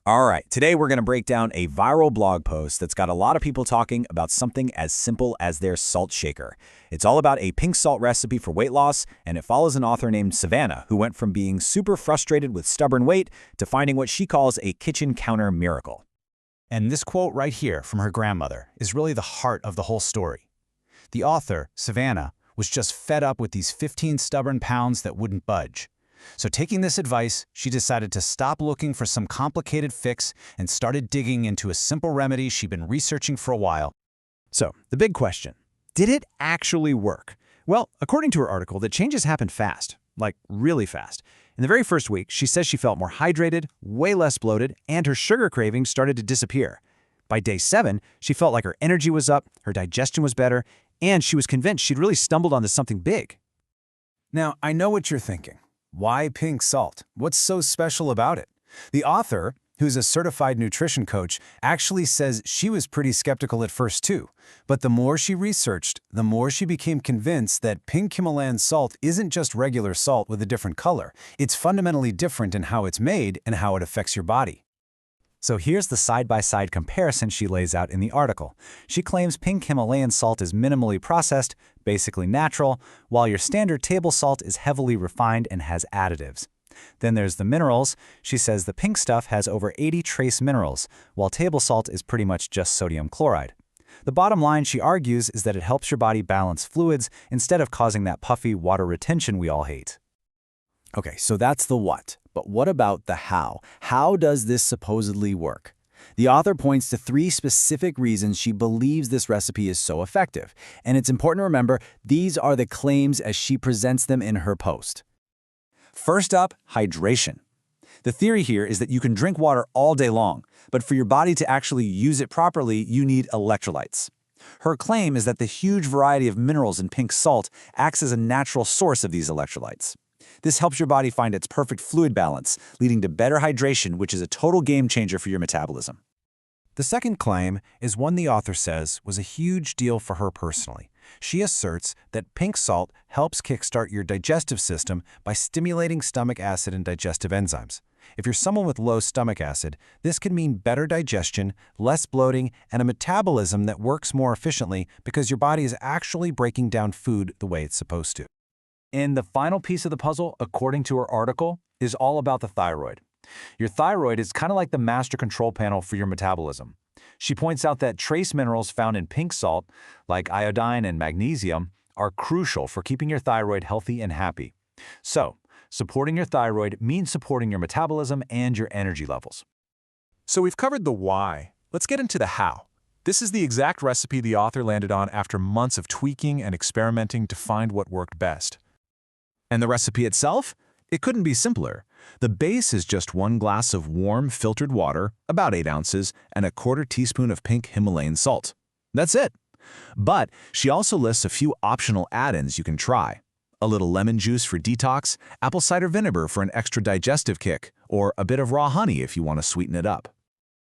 All right, today we're going to break down a viral blog post that's got a lot of people talking about something as simple as their salt shaker. It's all about a pink salt recipe for weight loss, and it follows an author named Savannah who went from being super frustrated with stubborn weight to finding what she calls a kitchen counter miracle. And this quote right here from her grandmother is really the heart of the whole story. The author, Savannah, was just fed up with these 15 stubborn pounds that wouldn't budge. So taking this advice, she decided to stop looking for some complicated fix and started digging into a simple remedy she'd been researching for a while. So, the big question, did it actually work? Well, according to her article, the changes happened fast, like really fast. In the very first week, she says she felt more hydrated, way less bloated, and her sugar cravings started to disappear. By day 7, she felt like her energy was up, her digestion was better, and she was convinced she'd really stumbled onto something big. Now, I know what you're thinking. Why pink salt? What's so special about it? The author, who's a certified nutrition coach, actually says she was pretty skeptical at first too. But the more she researched, the more she became convinced that pink Himalayan salt isn't just regular salt with a different color. It's fundamentally different in how it's made and how it affects your body. So here's the side-by-side comparison she lays out in the article. She claims pink Himalayan salt is minimally processed, basically natural, while your standard table salt is heavily refined and has additives. Then there's the minerals. She says the pink stuff has over 80 trace minerals, while table salt is pretty much just sodium chloride. The bottom line, she argues, is that it helps your body balance fluids instead of causing that puffy water retention we all hate. Okay, so that's the what. But what about the how? How does this supposedly work? The author points to 3 specific reasons she believes this recipe is so effective. And it's important to remember, these are the claims as she presents them in her post. First up, hydration. The theory here is that you can drink water all day long, but for your body to actually use it properly, you need electrolytes. Her claim is that the huge variety of minerals in pink salt acts as a natural source of these electrolytes. This helps your body find its perfect fluid balance, leading to better hydration, which is a total game changer for your metabolism. The second claim is one the author says was a huge deal for her personally. She asserts that pink salt helps kickstart your digestive system by stimulating stomach acid and digestive enzymes. If you're someone with low stomach acid, this can mean better digestion, less bloating, and a metabolism that works more efficiently because your body is actually breaking down food the way it's supposed to. And the final piece of the puzzle, according to her article, is all about the thyroid. Your thyroid is kind of like the master control panel for your metabolism. She points out that trace minerals found in pink salt, like iodine and magnesium, are crucial for keeping your thyroid healthy and happy. So, supporting your thyroid means supporting your metabolism and your energy levels. So we've covered the why. Let's get into the how. This is the exact recipe the author landed on after months of tweaking and experimenting to find what worked best. And the recipe itself? It couldn't be simpler. The base is just 1 glass of warm filtered water, about 8 ounces, and a 1/4 teaspoon of pink Himalayan salt. That's it. But she also lists a few optional add-ins you can try. A little lemon juice for detox, apple cider vinegar for an extra digestive kick, or a bit of raw honey if you want to sweeten it up.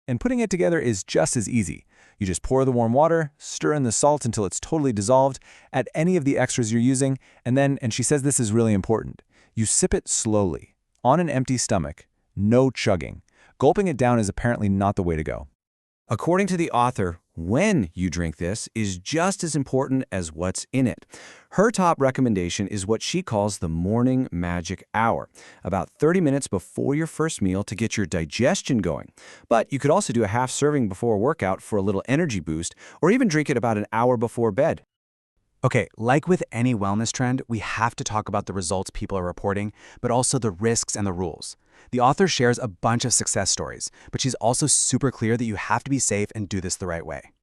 And putting it together is just as easy. You just pour the warm water, stir in the salt until it's totally dissolved, add any of the extras you're using, and she says this is really important, you sip it slowly, on an empty stomach, no chugging. Gulping it down is apparently not the way to go. According to the author, when you drink this is just as important as what's in it. Her top recommendation is what she calls the morning magic hour, about 30 minutes before your first meal to get your digestion going. But you could also do a half serving before a workout for a little energy boost, or even drink it about an hour before bed. Okay, like with any wellness trend, we have to talk about the results people are reporting, but also the risks and the rules. The author shares a bunch of success stories, but she's also super clear that you have to be safe and do this the right way.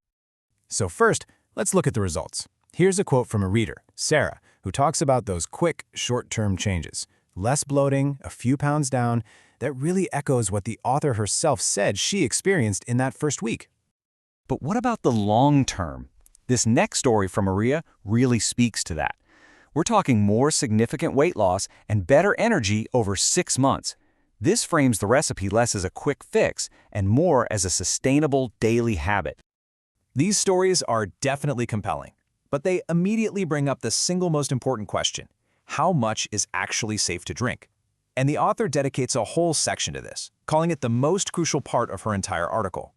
So first, let's look at the results. Here's a quote from a reader, Sarah, who talks about those quick, short-term changes. Less bloating, a few pounds down, that really echoes what the author herself said she experienced in that first week. But what about the long term? This next story from Maria really speaks to that. We're talking more significant weight loss and better energy over 6 months. This frames the recipe less as a quick fix and more as a sustainable daily habit. These stories are definitely compelling, but they immediately bring up the single most important question: how much is actually safe to drink? And the author dedicates a whole section to this, calling it the most crucial part of her entire article.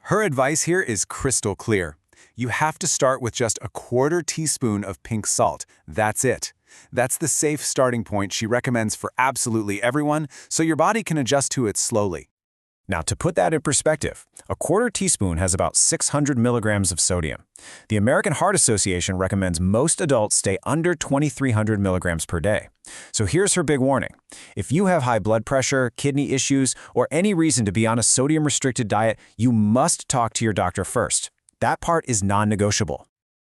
Her advice here is crystal clear. You have to start with just a 1/4 teaspoon of pink salt. That's it. That's the safe starting point she recommends for absolutely everyone, so your body can adjust to it slowly. Now, to put that in perspective, a 1/4 teaspoon has about 600 milligrams of sodium. The American Heart Association recommends most adults stay under 2,300 milligrams per day. So here's her big warning. If you have high blood pressure, kidney issues, or any reason to be on a sodium-restricted diet, you must talk to your doctor first. That part is non-negotiable.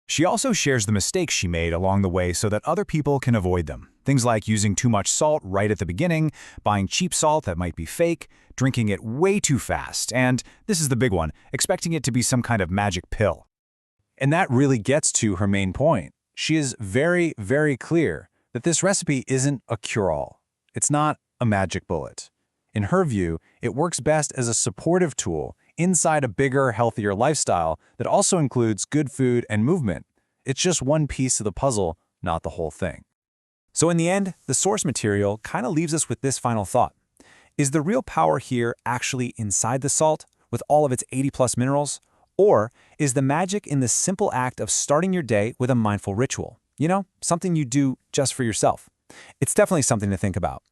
She also shares the mistakes she made along the way so that other people can avoid them. Things like using too much salt right at the beginning, buying cheap salt that might be fake, drinking it way too fast, and, this is the big one, expecting it to be some kind of magic pill. And that really gets to her main point. She is very, very clear that this recipe isn't a cure-all. It's not a magic bullet. In her view, it works best as a supportive tool inside a bigger, healthier lifestyle that also includes good food and movement. It's just one piece of the puzzle, not the whole thing. So in the end, the source material kind of leaves us with this final thought. Is the real power here actually inside the salt, with all of its 80+ minerals? Or is the magic in the simple act of starting your day with a mindful ritual? You know, something you do just for yourself. It's definitely something to think about.